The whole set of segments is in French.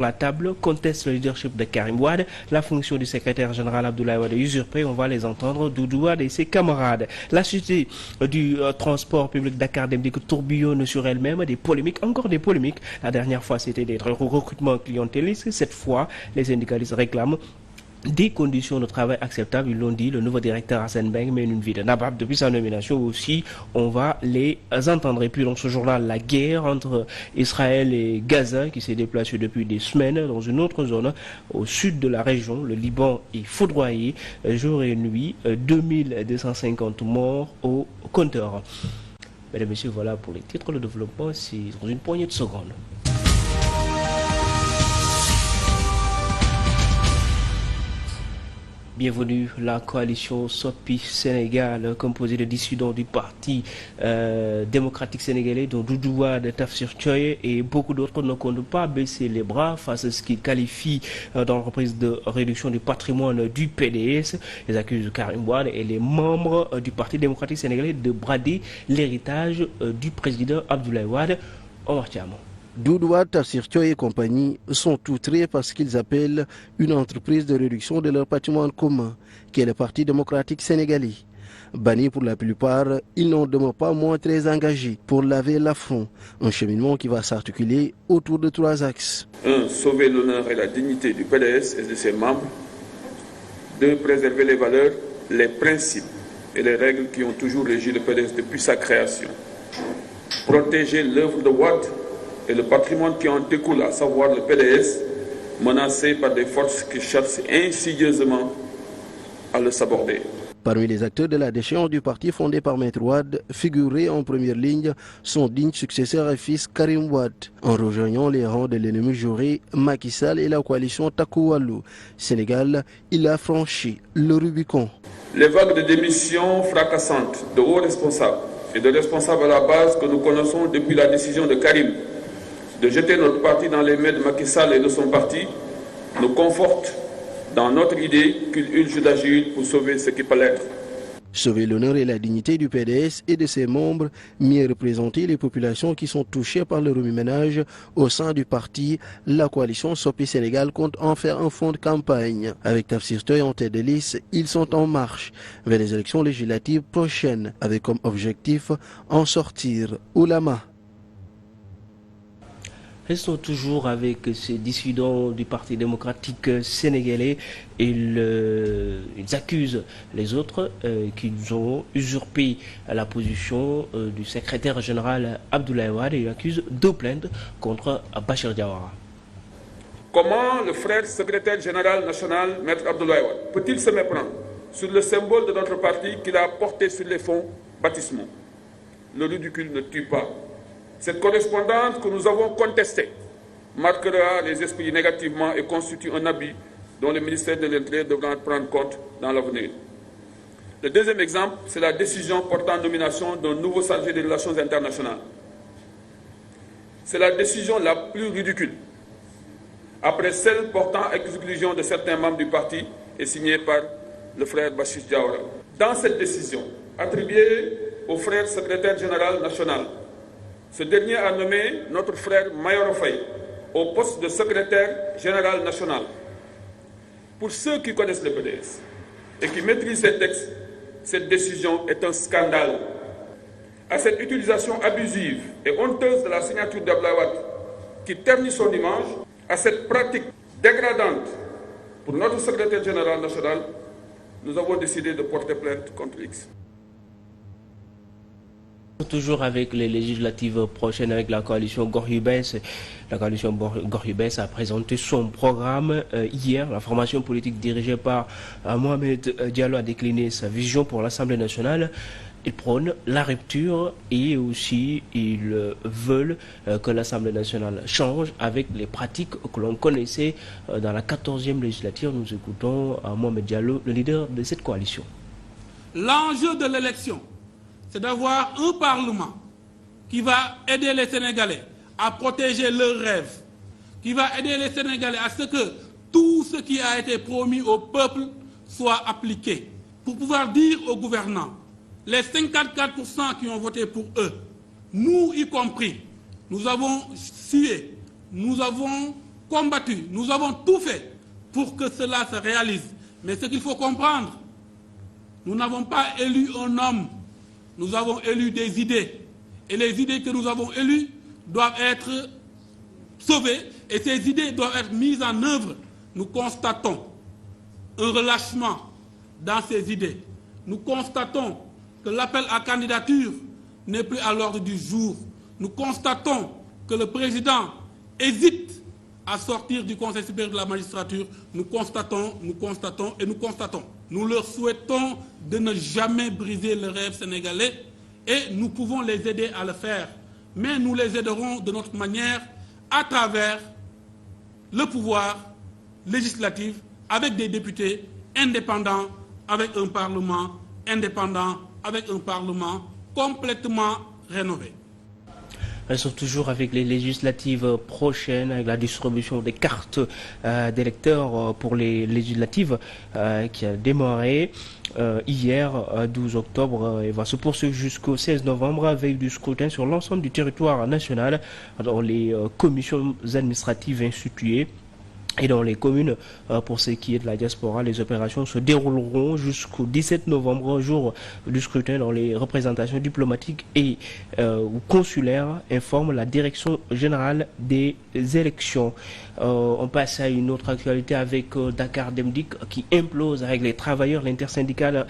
la table, conteste le leadership de Karim Wade, la fonction du secrétaire général Abdoulaye Wade est usurpée, on va les entendre, Doudou Wade et ses camarades. La société du transport public Dakar Dem Dikk tourbillonne sur elle-même, des polémiques, encore des polémiques. La dernière fois c'était des recrutements clientélistes, cette fois les syndicalistes réclament des conditions de travail acceptables, ils l'ont dit, le nouveau directeur Hassan Beng mène une vie de nabab depuis sa nomination aussi, on va les entendre. Et puis dans ce journal, la guerre entre Israël et Gaza qui s'est déplacée depuis des semaines dans une autre zone au sud de la région, le Liban est foudroyé, jour et nuit, 2250 morts au compteur. Mesdames et messieurs, voilà pour les titres, le développement c'est dans une poignée de secondes. Bienvenue, la coalition Sopi Sénégal, composée de dissidents du parti démocratique sénégalais, dont Doudou Wade, Tafsir Thioye et beaucoup d'autres ne comptent pas baisser les bras face à ce qu'ils qualifient d'entreprise de réduction du patrimoine du PDS. Ils accusent Karim Wade et les membres du parti démocratique sénégalais de brader l'héritage du président Abdoulaye Wade. Omar Thiamon. Doudou Wade, Tafsir Thioye et compagnie sont outrés parce qu'ils appellent une entreprise de réduction de leur patrimoine commun, qui est le Parti démocratique sénégalais. Bannis pour la plupart, ils n'en demeurent pas moins très engagés pour laver l'affront, un cheminement qui va s'articuler autour de 3 axes. 1. Sauver l'honneur et la dignité du PDS et de ses membres. 2. Préserver les valeurs, les principes et les règles qui ont toujours régi le PDS depuis sa création. Protéger l'œuvre de Wade et le patrimoine qui en découle, à savoir le PDS, menacé par des forces qui cherchent insidieusement à le saborder. Parmi les acteurs de la déchéance du parti fondé par Maître Wade, figuré en première ligne son digne successeur et fils Karim Wade. En rejoignant les rangs de l'ennemi juré, Macky Sall et la coalition Taku Wallu Sénégal, il a franchi le Rubicon. Les vagues de démissions fracassantes de hauts responsables et de responsables à la base que nous connaissons depuis la décision de Karim de jeter notre parti dans les mains de Macky Sall et de son parti nous confortent dans notre idée qu'il urge d'agir pour sauver ce qui peut l'être. Sauver l'honneur et la dignité du PDS et de ses membres, mieux représenter les populations qui sont touchées par le remue-ménage au sein du parti, la coalition Sopi Sénégal compte en faire un fond de campagne. Avec Tafsir Thioye en tête de liste, ils sont en marche vers les élections législatives prochaines, avec comme objectif en sortir Oulama. Restons toujours avec ces dissidents du Parti démocratique sénégalais. Ils accusent les autres qu'ils ont usurpé la position du secrétaire général Abdoulaye Wade et ils accusent 2 plaintes contre Bachir Diawara. Comment le frère secrétaire général national, Maître Abdoulaye Wade, peut-il se méprendre sur le symbole de notre parti qu'il a porté sur les fonds baptismaux? Le ridicule ne tue pas. Cette correspondance que nous avons contestée marquera les esprits négativement et constitue un habit dont le ministère de l'Intérieur devra prendre compte dans l'avenir. Le deuxième exemple, c'est la décision portant nomination d'un nouveau chargé des relations internationales. C'est la décision la plus ridicule, après celle portant exclusion de certains membres du parti et signée par le frère Bachir Diawara. Dans cette décision, attribuée au frère secrétaire général national, ce dernier a nommé notre frère Mayoro Faye au poste de secrétaire général national. Pour ceux qui connaissent le PDS et qui maîtrisent ces textes, cette décision est un scandale. À cette utilisation abusive et honteuse de la signature d'Abdoulaye Wade qui ternit son image, à cette pratique dégradante pour notre secrétaire général national, nous avons décidé de porter plainte contre X. Toujours avec les législatives prochaines avec la coalition Gorhubès. La coalition Gorhubès a présenté son programme hier. La formation politique dirigée par Mohamed Diallo a décliné sa vision pour l'Assemblée nationale. Ils prônent la rupture et aussi ils veulent que l'Assemblée nationale change avec les pratiques que l'on connaissait dans la 14e législature. Nous écoutons Mohamed Diallo, le leader de cette coalition. L'enjeu de l'élection, c'est d'avoir un Parlement qui va aider les Sénégalais à protéger leurs rêves, qui va aider les Sénégalais à ce que tout ce qui a été promis au peuple soit appliqué. Pour pouvoir dire aux gouvernants, les 54% qui ont voté pour eux, nous y compris, nous avons sué, nous avons combattu, nous avons tout fait pour que cela se réalise. Mais ce qu'il faut comprendre, nous n'avons pas élu un homme, nous avons élu des idées. Et les idées que nous avons élues doivent être sauvées et ces idées doivent être mises en œuvre. Nous constatons un relâchement dans ces idées. Nous constatons que l'appel à candidature n'est plus à l'ordre du jour. Nous constatons que le président hésite à sortir du Conseil supérieur de la magistrature. Nous constatons. Nous leur souhaitons de ne jamais briser le rêve sénégalais et nous pouvons les aider à le faire. Mais nous les aiderons de notre manière à travers le pouvoir législatif avec des députés indépendants, avec un Parlement indépendant, avec un Parlement complètement rénové. Elles sont toujours avec les législatives prochaines, avec la distribution des cartes d'électeurs pour les législatives qui a démarré hier, 12 octobre, et va se poursuivre jusqu'au 16 novembre, veille du scrutin sur l'ensemble du territoire national dans les commissions administratives instituées. Et dans les communes, pour ce qui est de la diaspora, les opérations se dérouleront jusqu'au 17 novembre, jour du scrutin dans les représentations diplomatiques et consulaires, informe la Direction générale des élections. On passe à une autre actualité avec Dakar Dem Dikk qui implose avec les travailleurs. L'intersyndicale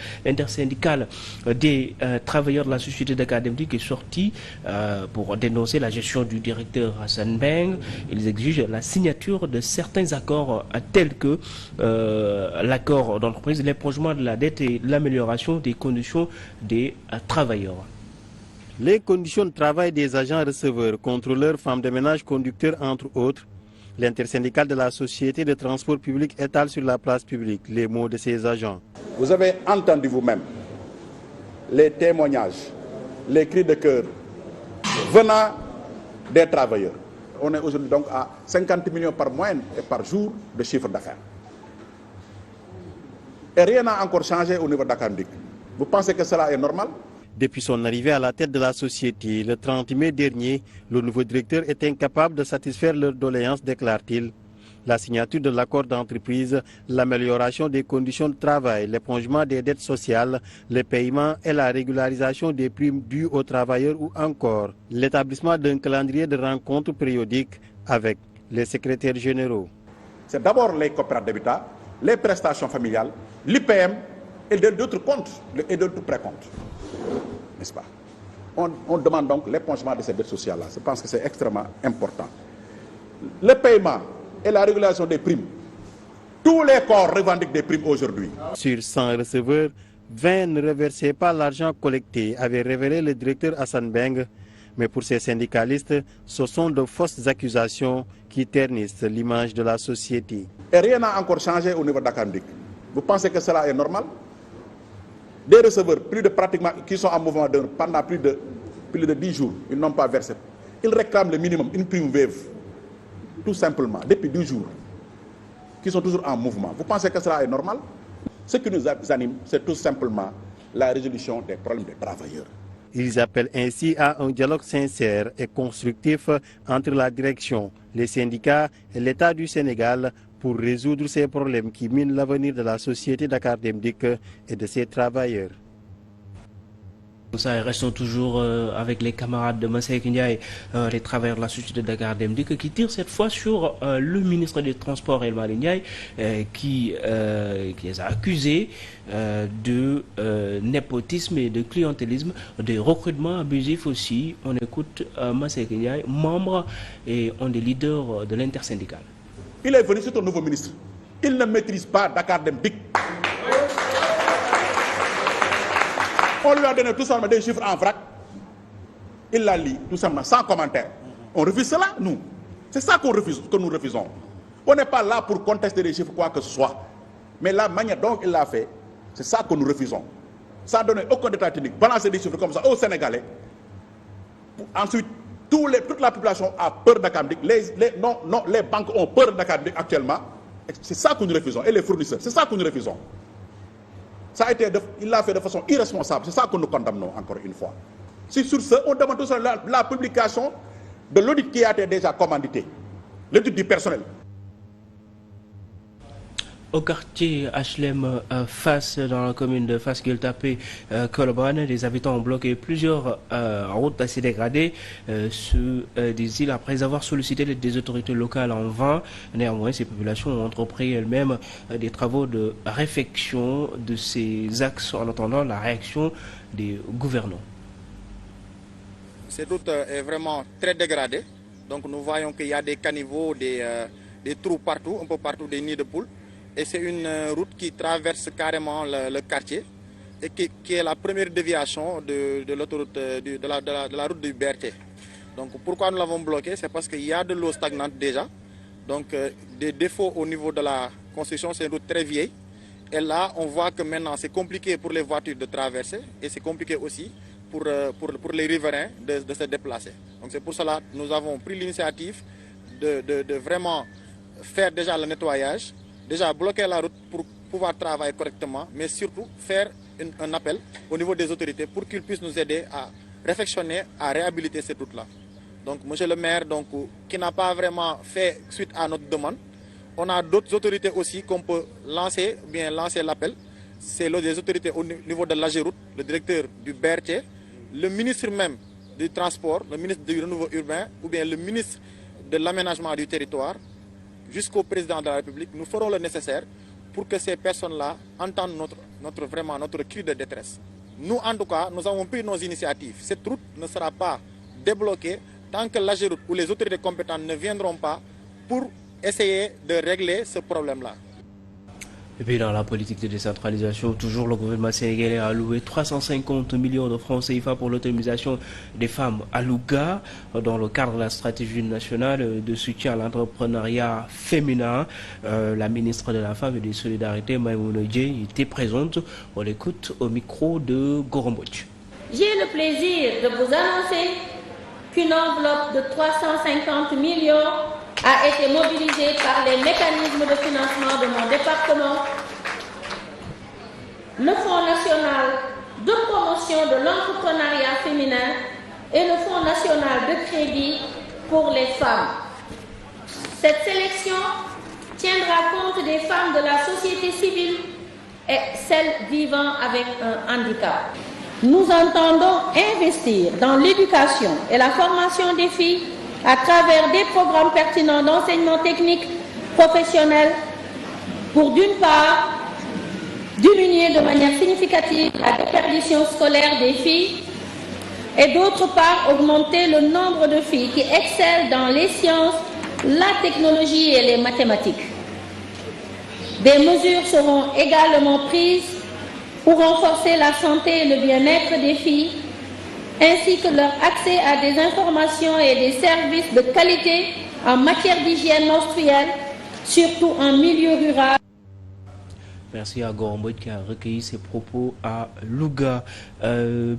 des travailleurs de la société Dakar Dem Dikk est sortie pour dénoncer la gestion du directeur Hassan Beng. Ils exigent la signature de certains accords tels que l'accord d'entreprise, l'éprogement de la dette et l'amélioration des conditions des travailleurs. Les conditions de travail des agents receveurs, contrôleurs, femmes de ménage, conducteurs, entre autres. L'intersyndicale de la société de transport public étale sur la place publique les mots de ses agents. Vous avez entendu vous-même les témoignages, les cris de cœur venant des travailleurs. On est aujourd'hui donc à 50 millions par mois et par jour de chiffre d'affaires. Et rien n'a encore changé au niveau de Dakar Dem Dikk. Vous pensez que cela est normal? Depuis son arrivée à la tête de la société, le 30 mai dernier, le nouveau directeur est incapable de satisfaire leurs doléances, déclare-t-il. La signature de l'accord d'entreprise, l'amélioration des conditions de travail, l'éprogement des dettes sociales, le paiement et la régularisation des primes dues aux travailleurs ou encore l'établissement d'un calendrier de rencontres périodiques avec les secrétaires généraux. C'est d'abord les coopératives d'habitat, les prestations familiales, l'IPM et d'autres comptes et d'autres précomptes. N'est-ce pas? On demande donc l'éprogement de ces dettes sociales-là. Je pense que c'est extrêmement important. Le paiement et la régulation des primes. Tous les corps revendiquent des primes aujourd'hui. Sur 100 receveurs, 20 ne reversaient pas l'argent collecté, avait révélé le directeur Hassan Beng. Mais pour ces syndicalistes, ce sont de fausses accusations qui ternissent l'image de la société. Et rien n'a encore changé au niveau de Dakar Dem Dikk. Vous pensez que cela est normal? Des receveurs, qui sont en mouvement pendant plus de 10 jours, ils n'ont pas versé. Ils réclament le minimum, une prime veuve. Tout simplement, depuis 12 jours, qui sont toujours en mouvement. Vous pensez que cela est normal? Ce qui nous anime, c'est tout simplement la résolution des problèmes des travailleurs. Ils appellent ainsi à un dialogue sincère et constructif entre la direction, les syndicats et l'État du Sénégal pour résoudre ces problèmes qui minent l'avenir de la société Dakar Dem Dikk et de ses travailleurs. Restons toujours avec les camarades de Masseck Ndiaye, les travailleurs de la société de Dakar Dem Dikk, qui tirent cette fois sur le ministre des Transports, El Malick Ndiaye, qui les a accusés de népotisme et de clientélisme, de recrutement abusif aussi. On écoute Masseck Ndiaye, membre et un des leaders de l'intersyndicale. Il est venu, c'est un nouveau ministre. Il ne maîtrise pas Dakar Dem Dikk. On lui a donné tout simplement des chiffres en vrac. Il l'a lu tout simplement, sans commentaire. On refuse cela, nous. C'est ça qu'on refuse, que nous refusons. On n'est pas là pour contester les chiffres, quoi que ce soit. Mais la manière dont il l'a fait, c'est ça que nous refusons. Sans donner aucun détail technique, balancer des chiffres comme ça aux Sénégalais. Ensuite, toute la population a peur de Dakar Dem Dikk. Les banques ont peur de Dakar Dem Dikk actuellement. C'est ça que nous refusons. Et les fournisseurs, c'est ça que nous refusons. Il l'a fait de façon irresponsable. C'est ça que nous condamnons encore une fois. Si sur ce, on demande tout ça, la publication de l'audit qui a été déjà commandité, l'audit du personnel. Au quartier HLM Fass, dans la commune de Fass-Gueule-Tapée, Colobane, les habitants ont bloqué plusieurs routes assez dégradées des îles après avoir sollicité l'aide des autorités locales en vain. Néanmoins, ces populations ont entrepris elles-mêmes des travaux de réfection de ces axes en attendant la réaction des gouvernants. Cette route est vraiment très dégradée. Donc nous voyons qu'il y a des caniveaux, des trous partout, un peu partout, des nids de poules. Et c'est une route qui traverse carrément le quartier et qui est la première déviation de l'autoroute de la route du BRT. Donc pourquoi nous l'avons bloquée? C'est parce qu'il y a de l'eau stagnante déjà. Donc des défauts au niveau de la construction, c'est une route très vieille. Et là, on voit que maintenant c'est compliqué pour les voitures de traverser et c'est compliqué aussi pour les riverains de se déplacer. Donc c'est pour cela que nous avons pris l'initiative de vraiment faire déjà le nettoyage, déjà bloquer la route pour pouvoir travailler correctement, mais surtout faire un appel au niveau des autorités pour qu'ils puissent nous aider à réfectionner, à réhabiliter cette route-là. Donc, monsieur le maire, qui n'a pas vraiment fait suite à notre demande, on a d'autres autorités aussi qu'on peut lancer l'appel. C'est les autorités au niveau de l'AGEROUTE, le directeur du BRT, le ministre même du transport, le ministre du renouveau urbain ou bien le ministre de l'aménagement du territoire, jusqu'au président de la République. Nous ferons le nécessaire pour que ces personnes-là entendent notre cri de détresse. Nous, en tout cas, nous avons pris nos initiatives. Cette route ne sera pas débloquée tant que l'AGEROUTE ou les autorités compétentes ne viendront pas pour essayer de régler ce problème-là. Et puis dans la politique de décentralisation, toujours le gouvernement sénégalais a alloué 350 millions de francs CFA pour l'autonomisation des femmes à Louga dans le cadre de la stratégie nationale de soutien à l'entrepreneuriat féminin. La ministre de la Femme et des Solidarités, Maïmouna Dièye, était présente. On l'écoute au micro de Goromboch. J'ai le plaisir de vous annoncer qu'une enveloppe de 350 millions a été mobilisée par les mécanismes de financement de mon département, le Fonds national de promotion de l'entrepreneuriat féminin et le Fonds national de crédit pour les femmes. Cette sélection tiendra compte des femmes de la société civile et celles vivant avec un handicap. Nous entendons investir dans l'éducation et la formation des filles à travers des programmes pertinents d'enseignement technique professionnel pour d'une part diminuer de manière significative la déperdition scolaire des filles et d'autre part augmenter le nombre de filles qui excellent dans les sciences, la technologie et les mathématiques. Des mesures seront également prises pour renforcer la santé et le bien-être des filles ainsi que leur accès à des informations et des services de qualité en matière d'hygiène menstruelle, surtout en milieu rural. Merci à Goromboch qui a recueilli ses propos à Louga.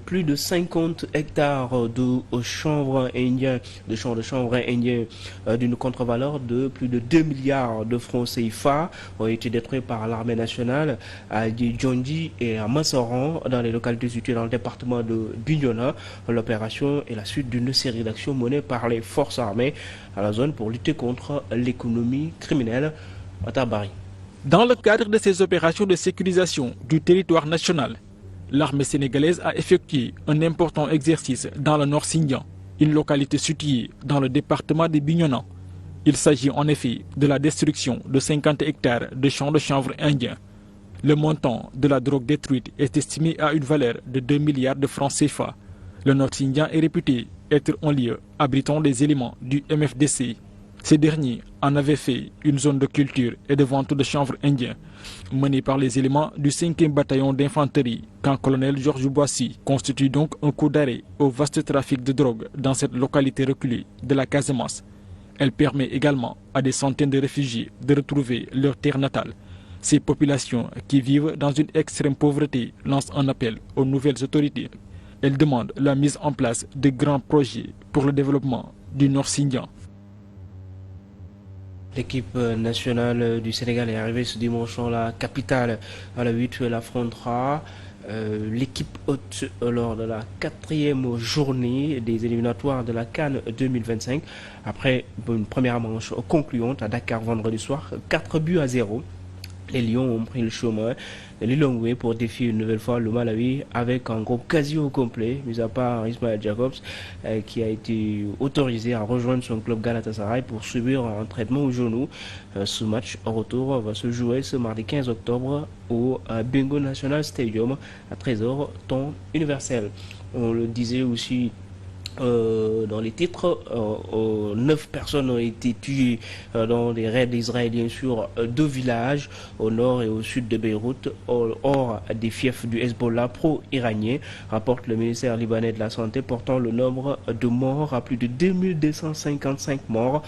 Plus de 50 hectares de chanvre indien, de champs de chanvre indien d'une contre-valeur de plus de 2 milliards de francs CFA ont été détruits par l'armée nationale à Djondji et à Massaran dans les localités situées dans le département de Bignona. L'opération est la suite d'une série d'actions menées par les forces armées à la zone pour lutter contre l'économie criminelle à Tabari. Dans le cadre de ces opérations de sécurisation du territoire national, l'armée sénégalaise a effectué un important exercice dans le Nord Sindian, une localité située dans le département de Bignona. Il s'agit en effet de la destruction de 50 hectares de champs de chanvre indiens. Le montant de la drogue détruite est estimé à une valeur de 2 milliards de francs CFA. Le Nord Sindian est réputé être un lieu abritant des éléments du MFDC. Ces derniers en avaient fait une zone de culture et de vente de chanvre indien, menée par les éléments du 5e bataillon d'infanterie, quand colonel Georges Boissy constitue donc un coup d'arrêt au vaste trafic de drogue dans cette localité reculée de la Casamance. Elle permet également à des centaines de réfugiés de retrouver leur terre natale. Ces populations qui vivent dans une extrême pauvreté lancent un appel aux nouvelles autorités. Elles demandent la mise en place de grands projets pour le développement du Nord Sindian. L'équipe nationale du Sénégal est arrivée ce dimanche dans la capitale. À la 8, elle affrontera l'équipe haute lors de la 4e journée des éliminatoires de la CAN 2025. Après une première manche concluante à Dakar vendredi soir, 4 buts à 0. Les Lions ont pris le chemin de Lilongwe pour défier une nouvelle fois le Malawi avec un groupe quasi au complet, mis à part Ismail Jacobs qui a été autorisé à rejoindre son club Galatasaray pour subir un traitement au genou. Ce match en retour va se jouer ce mardi 15 octobre au Bingo National Stadium à 13h, temps universel. On le disait aussi dans les titres, 9 personnes ont été tuées dans des raids israéliens sur 2 villages au nord et au sud de Beyrouth, hors des fiefs du Hezbollah pro-iranien, rapporte le ministère libanais de la Santé, portant le nombre de morts à plus de 2255 morts.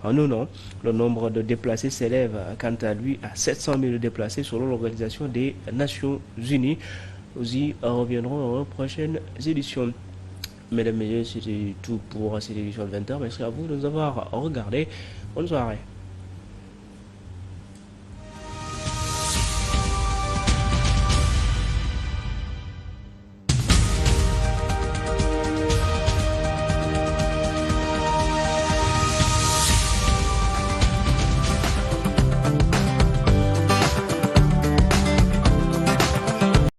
En un an, le nombre de déplacés s'élève quant à lui à 700 000 déplacés selon l'Organisation des Nations Unies. Nous y reviendrons dans nos prochaines éditions. Mesdames et messieurs, c'était tout pour cette édition de 20h. Merci à vous de nous avoir regardé. Bonne soirée.